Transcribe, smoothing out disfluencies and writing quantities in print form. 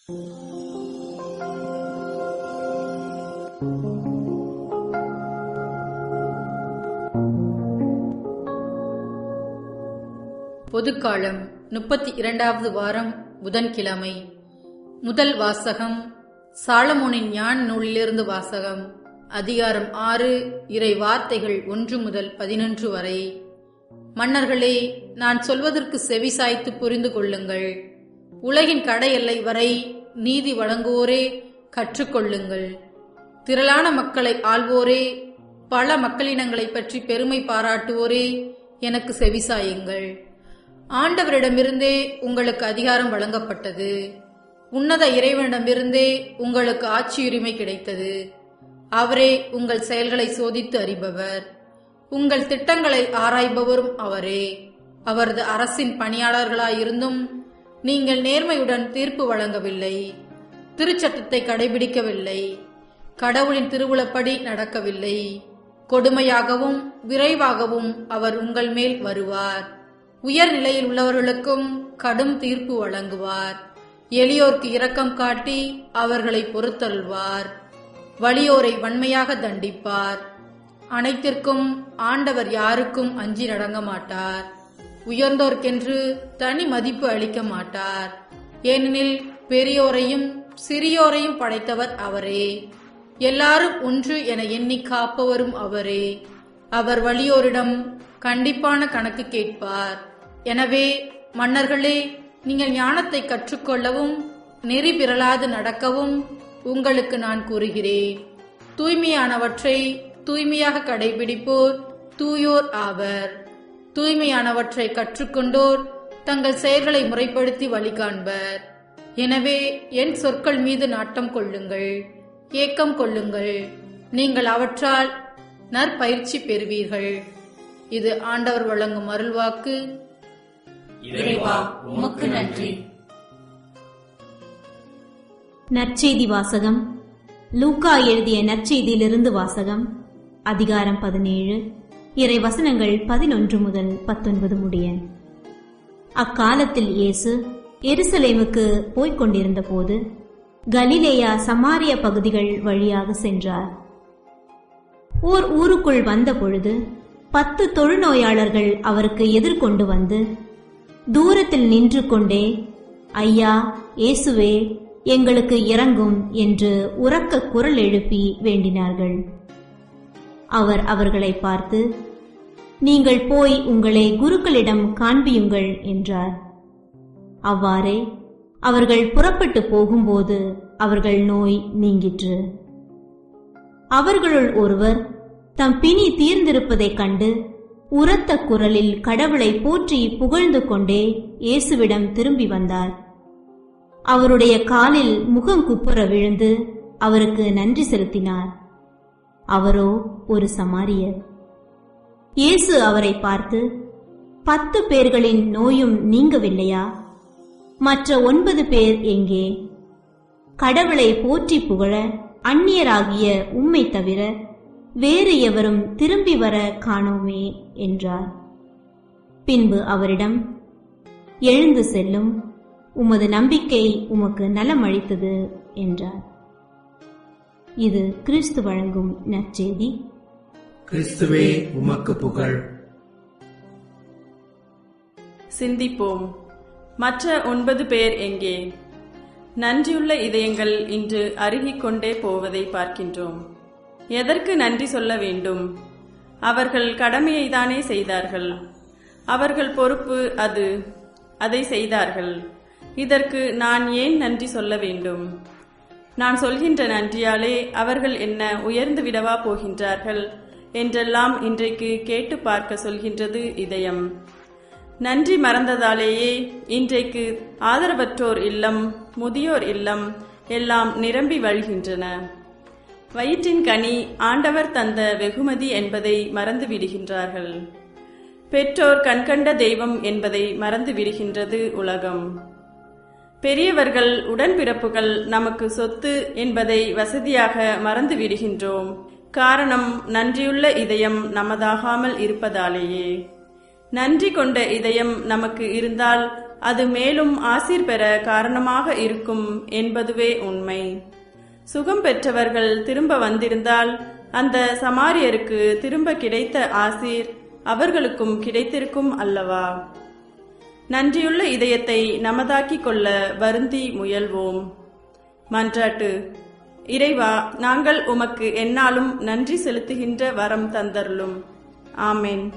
பொதுக்காலம் 32வது வாரம் புதன்கிழமை. முதல் வாசகம் சாலமோனின் ஞான நூலிலிருந்து வாசகம். அதிகாரம் 6, இறை வார்த்தைகள் 1 முதல் 11 வரை. மன்னர்களே, நான் சொல்வதற்கு செவி சாய்த்து புரிந்து கொள்ளுங்கள். உலகின் கடை எல்லை வரை நீதி வழங்குவோரே கற்றுக்கொள்ளுங்கள். திரளான மக்களை ஆள்வோரே, பல மக்களினங்களை பற்றி பெருமை பாராட்டுவோரே, எனக்கு செவிசாயுங்கள். ஆண்டவரிடமிருந்தே உங்களுக்கு அதிகாரம் வழங்கப்பட்டது. உன்னத இறைவனிடமிருந்தே உங்களுக்கு ஆட்சியுரிமை கிடைத்தது. அவரே உங்கள் செயல்களை சோதித்து அறிபவர். உங்கள் திட்டங்களை ஆராய்பவரும் அவரே. அவரது அரசின் பணியாளர்களாயிருந்தும் நீங்கள் நேர்மையுடன் தீர்ப்பு வழங்கவில்லை, திருச்சட்டத்தை கடைபிடிக்கவில்லை, கடவுளின் திருவுளப்படி நடக்கவில்லை. கொடுமையாகவும் விரைவாகவும் அவர் உங்கள் மேல் வருவார். உயர் நிலையில் உள்ளவர்களுக்கும் கடும் தீர்ப்பு வழங்குவார். எளியோர்க்கு இரக்கம் காட்டி அவர்களை பொறுத்தல்வார். வலியோரை வன்மையாக தண்டிப்பார். அனைத்திற்கும் ஆண்டவர் யாருக்கும் அஞ்சி நடங்க மாட்டார். உயர்ந்தோர்க்கென்று தனி மதிப்பு அளிக்க மாட்டார். ஏனெனில் பெரியோரையும் சிறியோரையும் படைத்தவர் அவரே. எல்லாரும் ஒன்று என எண்ணி காப்பவரும் அவரே. அவர் வலியோரிடம் கண்டிப்பான கணக்கு கேட்பார். எனவே மன்னர்களே, நீங்கள் ஞானத்தை கற்றுக்கொள்ளவும் நெறி பிறளாது நடக்கவும் உங்களுக்கு நான் கூறுகிறேன். தூய்மையானவற்றை தூய்மையாக கடைபிடிப்போர் தூயோர் ஆவர். தூய்மையானவற்றை கற்றுக்கொண்டோர் தங்கள் செயல்களை முறைப்படுத்தி வழிகாண்பர். எனவே என் சொற்கள் மீது நாட்டம் கொள்ளுங்கள், ஏக்கம் கொள்ளுங்கள். நீங்கள் அவற்றால் நற்பயிற்சி பெறுவீர்கள். இது ஆண்டவர் வழங்கும் அருள்வாக்கு. இறைவா, உமக்கு நன்றி. நற்செய்தி வாசகம். லூக்கா எழுதிய நற்செய்தியிலிருந்து வாசகம். அதிகாரம் 17, இறை வசனங்கள் 11 முதல் 19 முடிய. அக்காலத்தில் இயேசு எருசலேமுக்கு போய்க் கொண்டிருந்த போது கலிலேயா சமாரிய பகுதிகள் வழியாக சென்றார். ஓர் ஊருக்குள் வந்த பொழுது 10 தொழுநோயாளர்கள் அவருக்கு எதிர்கொண்டு வந்து தூரத்தில் நின்று கொண்டே, ஐயா, இயேசுவே, எங்களுக்கு இரங்கும் என்று உரக்க குரல் எழுப்பி வேண்டினார்கள். அவர் அவர்களை பார்த்து, நீங்கள் போய் உங்களை குருக்களிடம் காண்பியுங்கள் என்றார். அவ்வாறே அவர்கள் புறப்பட்டு போகும்போது அவர்கள் நோய் நீங்கிற்று. அவர்களுள் ஒருவர் தம் பிணி தீர்ந்திருப்பதைக் கண்டு உரத்த குரலில் கடவுளை போற்றி புகழ்ந்து கொண்டே இயேசுவிடம் திரும்பி வந்தார். அவருடைய காலில் முகம் குப்புற விழுந்து அவருக்கு நன்றி செலுத்தினார். அவரோ ஒரு சமாரியர். இயேசு அவரை பார்த்து, 10 பேர்களின் நோயும் நீங்கவில்லையா? மற்ற 9 பேர் எங்கே? கடவுளை போற்றி புகழ அந்நியராகிய உம்மை தவிர வேறு எவரும் திரும்பி வர காணோமே என்றார். பின்பு அவரிடம், எழுந்து செல்லும், உமது நம்பிக்கை உமக்கு நலம் அளித்தது என்றார். இது கிறிஸ்து வழங்கும் நற்செய்தி. கிறிஸ்துவே, உமக்கு புகழ். சிந்திப்போம். மற்ற 9 பேர் எங்கே? நன்றியுள்ள இதயங்கள் இன்று அருகிக்கொண்டே போவதை பார்க்கின்றோம். எதற்கு நன்றி சொல்ல வேண்டும்? அவர்கள் கடமையை தானே செய்தார்கள். அவர்கள் பொறுப்பு அது. அதை செய்தார்கள். இதற்கு நான் ஏன் நன்றி சொல்ல வேண்டும்? நான் சொல்கின்ற நன்றியாலே அவர்கள் என்ன உயர்ந்து விடவா போகின்றார்கள் என்றெல்லாம் இன்றைக்கு கேட்டு பார்க்க சொல்கின்றது இதயம். நன்றி மறந்ததாலேயே இன்றைக்கு ஆதரவற்றோர் இல்லம், முதியோர் இல்லம் எல்லாம் நிரம்பி வழிகின்றன. வயிற்றின் கனி ஆண்டவர் தந்த வெகுமதி என்பதை மறந்து விடுகின்றார்கள். பெற்றோர் கண்கண்ட தெய்வம் என்பதை மறந்து விடுகின்றது உலகம். பெரியவர்கள், உடன்பிறப்புகள் நமக்கு சொத்து என்பதை வசதியாக மறந்து விடுகின்றோம். காரணம், நன்றியுள்ள இதயம் நமதாகாமல் இருப்பதாலேயே. நன்றி கொண்ட இதயம் நமக்கு இருந்தால் அது மேலும் ஆசீர் பெற காரணமாக இருக்கும் என்பதுவே உண்மை. சுகம் பெற்றவர்கள் திரும்ப வந்திருந்தால் அந்த சமாரியருக்கு திரும்ப கிடைத்த ஆசீர் அவர்களுக்கும் கிடைத்திருக்கும் அல்லவா? நன்றியுள்ள இதயத்தை நமதாக்கிக் கொள்ள வருந்தி முயல்வோம். மன்றாட்டு. இறைவா, நாங்கள் உமக்கு எந்நாளும் நன்றி செலுத்துகின்ற வரம் தந்தருளும். ஆமென்.